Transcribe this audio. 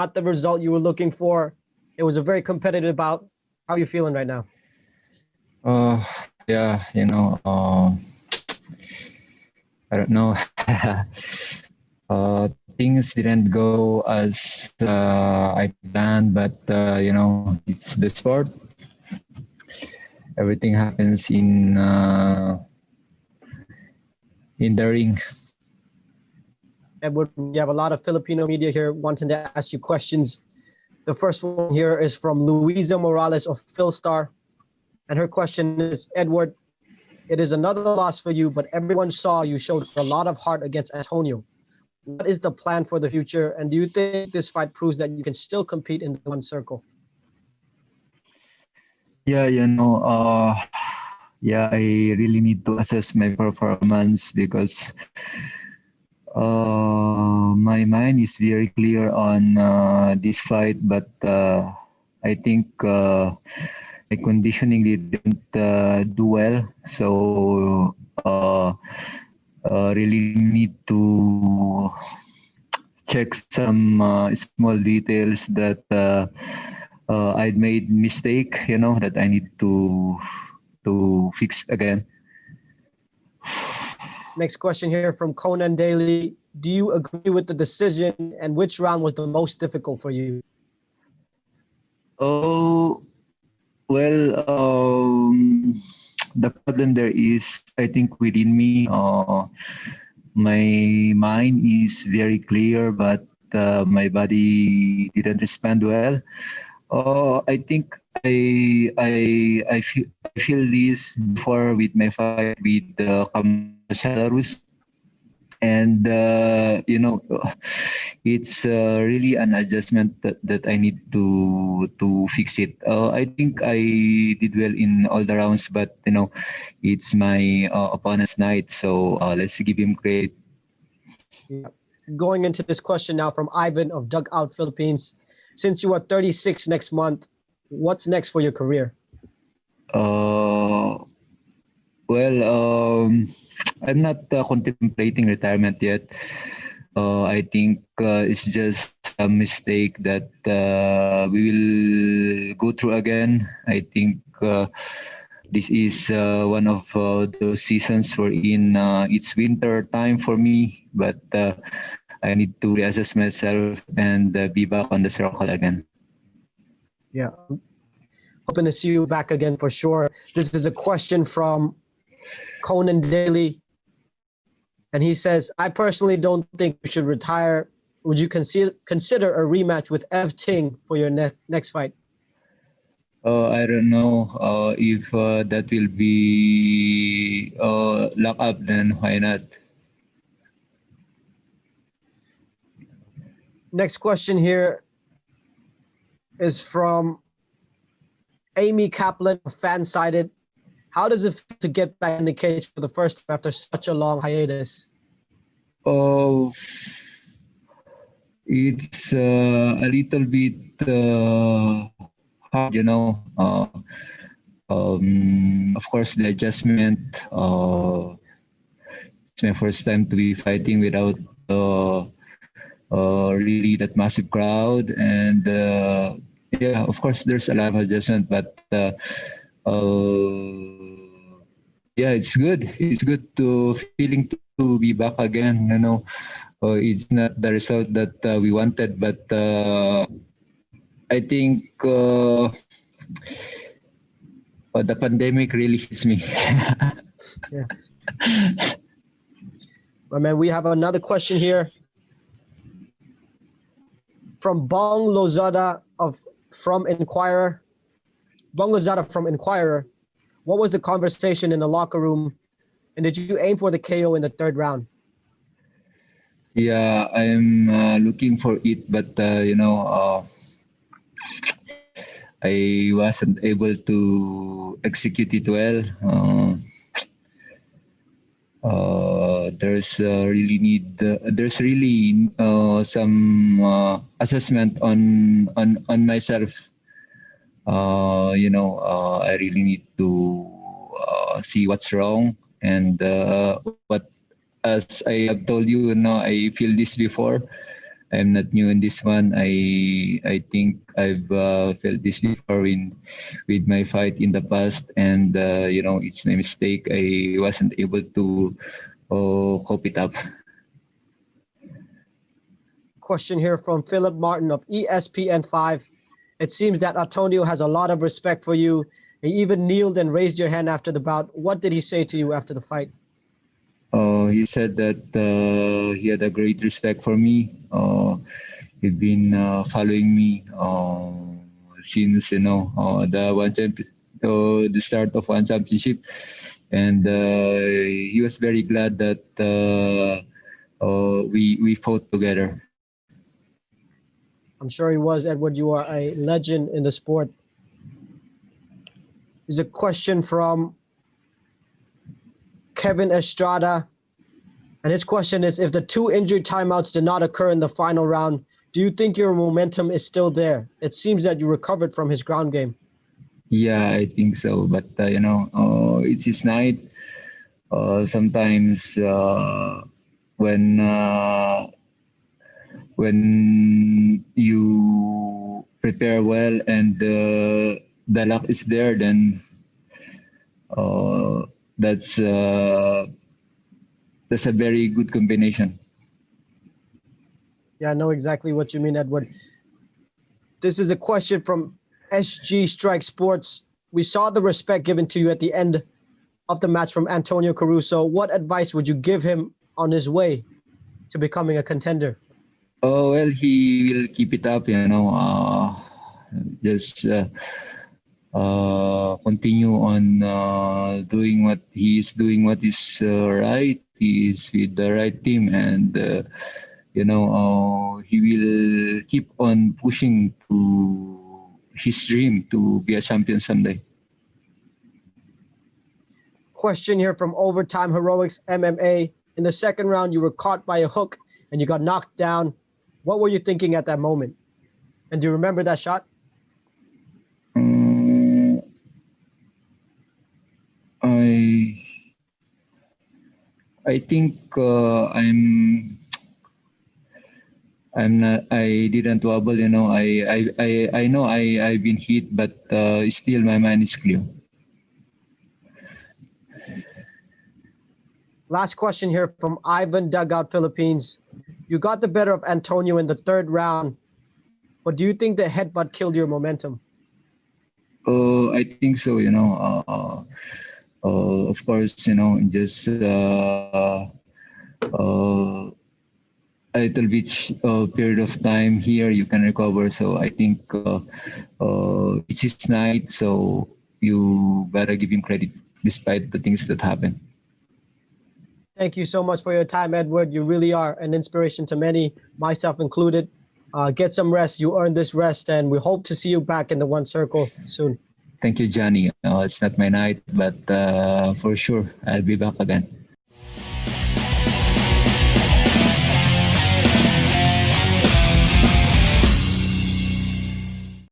not the result you were looking for. It was a very competitive bout. How are you feeling right now? Yeah, I don't know. Things didn't go as I planned, but it's the sport. Everything happens in the ring. Edward, we have a lot of Filipino media here wanting to ask you questions. The first one here is from Luisa Morales of Philstar. And her question is, Edward, it is another loss for you, but everyone saw you showed a lot of heart against Antonio. What is the plan for the future? And do you think this fight proves that you can still compete in the one circle? Yeah, I really need to assess my performance because my mind is very clear on this fight, but I think my conditioning didn't do well. So really need to check some small details that I'd made mistake, that I need to fix again. Next question here from Conan Daly. Do you agree with the decision, and which round was the most difficult for you? Oh, well, the problem there is, I think within me, my mind is very clear, but my body didn't respond well. I think I feel this before with my fight with Belarus, and it's really an adjustment that I need to fix it. I think I did well in all the rounds, but it's my opponent's night, so let's give him credit. Yeah. Going into this question now from Ivan of Dugout Philippines. Since you are 36 next month, what's next for your career? Well, I'm not contemplating retirement yet. I think it's just a mistake that we will go through again. I think this is one of those seasons wherein it's winter time for me, but I need to reassess myself and be back on the circle again. Yeah. Hoping to see you back again for sure. This is a question from Conan Daly. And he says, I personally don't think you should retire. Would you consider a rematch with Ting for your next fight? I don't know if that will be locked up, then why not? Next question here is from Amy Kaplan of Fansided. How does it feel to get back in the cage for the first time after such a long hiatus? Oh, it's a little bit hard, of course, the adjustment. It's my first time to be fighting without really that massive crowd, and yeah, of course, there's a lot of adjustment, but yeah, it's good. It's good to feeling to be back again. It's not the result that we wanted, but I think the pandemic really hits me. Yeah. Well, man, we have another question here from Bong Lozada from Inquirer. Bong Lozada from Inquirer. What was the conversation in the locker room, and did you aim for the KO in the third round? Yeah, I'm looking for it, but I wasn't able to execute it well. There's really some assessment on myself. I really need to see what's wrong, and what, as I have told you, I feel this before. I'm not new in this one. I think I've felt this before with my fight in the past, and it's my mistake. I wasn't able to cope it up. Question here from Philip Martin of ESPN5. It seems that Antonio has a lot of respect for you. He even kneeled and raised your hand after the bout. What did he say to you after the fight? He said that he had a great respect for me. He'd been following me since the start of one championship, and he was very glad that we fought together. I'm sure he was, Edward. You are a legend in the sport. There's a question from Kevin Estrada. And his question is, if the 2 injury timeouts did not occur in the final round, do you think your momentum is still there? It seems that you recovered from his ground game. Yeah, I think so. But, it's his night. Sometimes when you prepare well and the luck is there, then that's a very good combination. Yeah, I know exactly what you mean, Edward. This is a question from SG Strike Sports. We saw the respect given to you at the end of the match from Antonio Caruso. What advice would you give him on his way to becoming a contender? Oh, well, he will keep it up, just continue on doing what he's doing, what is right. He is with the right team, and he will keep on pushing to his dream to be a champion someday. Question here from Overtime Heroics MMA. In the second round, you were caught by a hook and you got knocked down. What were you thinking at that moment? And do you remember that shot? I think I didn't wobble, I know I've been hit, but still my mind is clear. Last question here from Ivan Dugout Philippines. You got the better of Antonio in the third round, but do you think the headbutt killed your momentum? I think so, of course, just a little bit period of time here, you can recover. So I think it's his night, so you better give him credit despite the things that happen. Thank you so much for your time, Edward. You really are an inspiration to many, myself included. Get some rest. You earned this rest, and we hope to see you back in the One Circle soon. Thank you, Johnny. It's not my night, but for sure, I'll be back again.